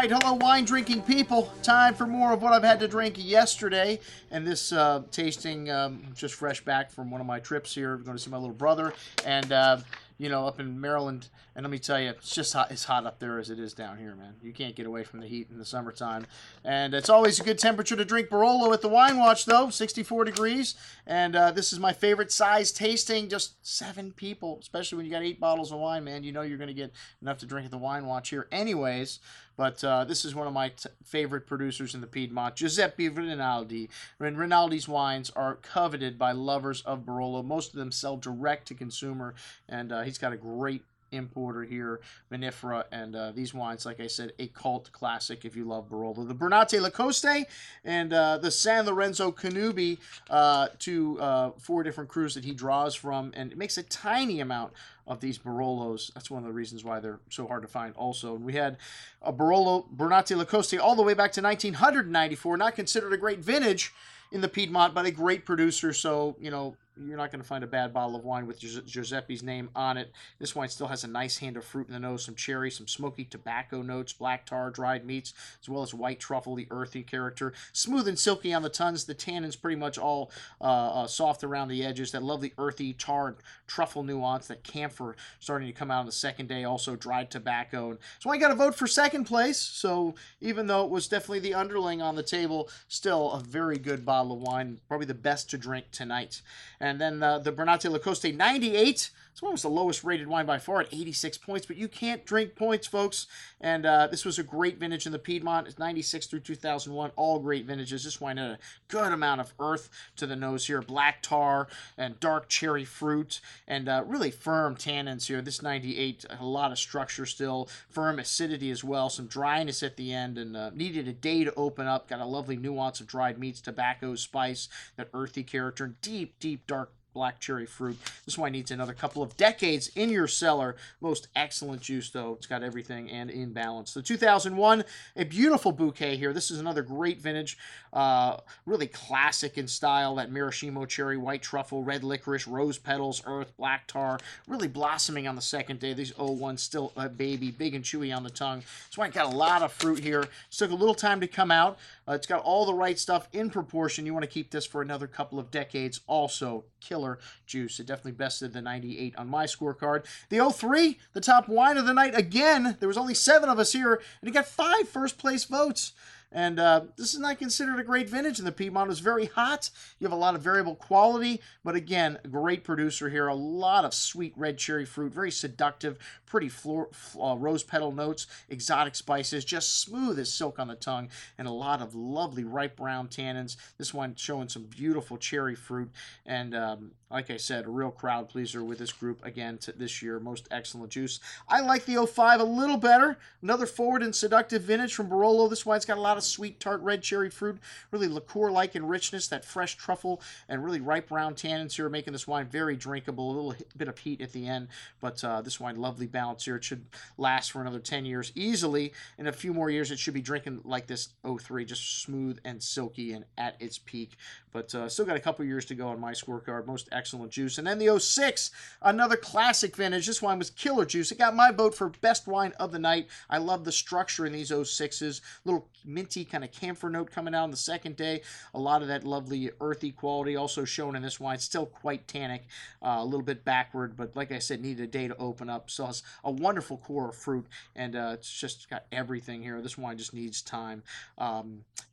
right, hello wine drinking people. Time for more of what I've had to drink yesterday. And this tasting, just fresh back from one of my trips here. I'm going to see my little brother and, you know, up in Maryland. And let me tell you, it's just hot. It's hot up there as it is down here, man. You can't get away from the heat in the summertime. And it's always a good temperature to drink Barolo at the Wine Watch, though, 64 degrees. And this is my favorite size tasting, just 7 people, especially when you got 8 bottles of wine, man. You know you're going to get enough to drink at the Wine Watch here anyways. But this is one of my favorite producers in the Piedmont, Giuseppe Rinaldi. And Rinaldi's wines are coveted by lovers of Barolo. Most of them sell direct to consumer, and he's got a great importer here, Vinifera, and these wines, like I said, a cult classic if you love Barolo. The Bernate Lacoste and the San Lorenzo Canubi, 4 different crus that he draws from, and it makes a tiny amount of these Barolos. That's one of the reasons why they're so hard to find also. And we had a Barolo Bernate Lacoste all the way back to 1994, not considered a great vintage in the Piedmont, but a great producer, so, you know, you're not going to find a bad bottle of wine with Giuseppe's name on it. This wine still has a nice hint of fruit in the nose, some cherry, some smoky tobacco notes, black tar, dried meats, as well as white truffle, the earthy character. Smooth and silky on the tons. The tannin's pretty much all soft around the edges. That lovely earthy tar and truffle nuance, that camphor starting to come out on the second day. Also dried tobacco. And so I got to vote for second place. So even though it was definitely the underling on the table, still a very good bottle of wine. Probably the best to drink tonight. And then the Bernate Lacoste 98. This one was the lowest rated wine by far at 86 points, but you can't drink points, folks. And this was a great vintage in the Piedmont. It's 96 through 2001, all great vintages. This wine had a good amount of earth to the nose here, black tar and dark cherry fruit, and really firm tannins here. This 98, a lot of structure still, firm acidity as well, some dryness at the end, and needed a day to open up. Got a lovely nuance of dried meats, tobacco, spice, that earthy character, and deep, deep, dark black cherry fruit. This wine needs another couple of decades in your cellar. Most excellent juice, though. It's got everything and in balance. The 2001, a beautiful bouquet here. This is another great vintage, really classic in style. That maraschino cherry, white truffle, red licorice, rose petals, earth, black tar, really blossoming on the second day. These 01 still a baby, big and chewy on the tongue. This wine got a lot of fruit here. It took a little time to come out. It's got all the right stuff in proportion. You want to keep this for another couple of decades. Also, killer juice. It definitely bested the 98 on my scorecard. The 03, the top wine of the night. Again, there was only 7 of us here, and it got 5 first place votes. And this is not considered a great vintage in the Piedmont. It was very hot. You have a lot of variable quality, but again, a great producer here. A lot of sweet red cherry fruit, very seductive, pretty rose petal notes, exotic spices, just smooth as silk on the tongue, and a lot of lovely ripe brown tannins. This one showing some beautiful cherry fruit, and like I said, a real crowd pleaser with this group again this year. Most excellent juice. I like the 05 a little better. Another forward and seductive vintage from Barolo. This wine's got a lot of sweet, tart, red cherry fruit, really liqueur-like in richness, that fresh truffle and really ripe brown tannins here, making this wine very drinkable. A little bit of heat at the end, but this wine, lovely balance here. It should last for another 10 years easily. In a few more years, it should be drinking like this 03, just smooth and silky and at its peak. But still got a couple years to go on my scorecard. Most excellent juice. And then the 06, another classic vintage. This wine was killer juice. It got my vote for best wine of the night. I love the structure in these 06s. Little minty kind of camphor note coming out on the second day. A lot of that lovely earthy quality also shown in this wine. Still quite tannic, a little bit backward, but like I said, needed a day to open up. So it's a wonderful core of fruit, and it's just got everything here. This wine just needs time.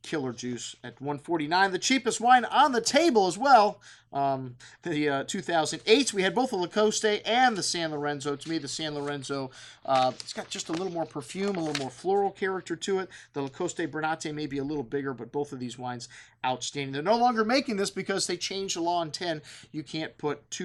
Killer juice at $149. The cheapest wine on the table as well. The 2008, we had both the Lacoste and the San Lorenzo. To me, the San Lorenzo, it's got just a little more perfume, a little more floral character to it. The Lacoste Bernate may be a little bigger, but both of these wines outstanding. They're no longer making this because they changed the law in 10. You can't put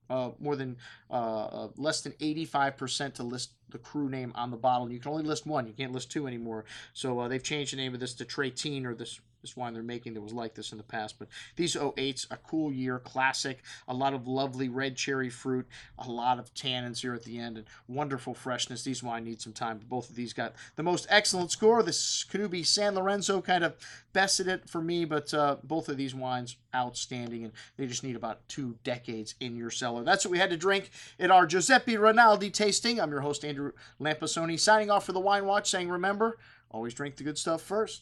more than less than 85% to list the crew name on the bottle. You can only list 1. You can't list 2 anymore. So they've changed the name of this to Trétine, or this wine they're making that was like this in the past. But these 08s, a cool year, classic, a lot of lovely red cherry fruit, a lot of tannins here at the end, and wonderful freshness. These wine need some time. Both of these got the most excellent score. This Canubi San Lorenzo kind of bested it for me, but both of these wines outstanding, and they just need about 2 decades in your cellar. That's what we had to drink at our Giuseppe Rinaldi tasting. I'm your host, Andrew Lampasoni, signing off for the Wine Watch, saying remember, always drink the good stuff first.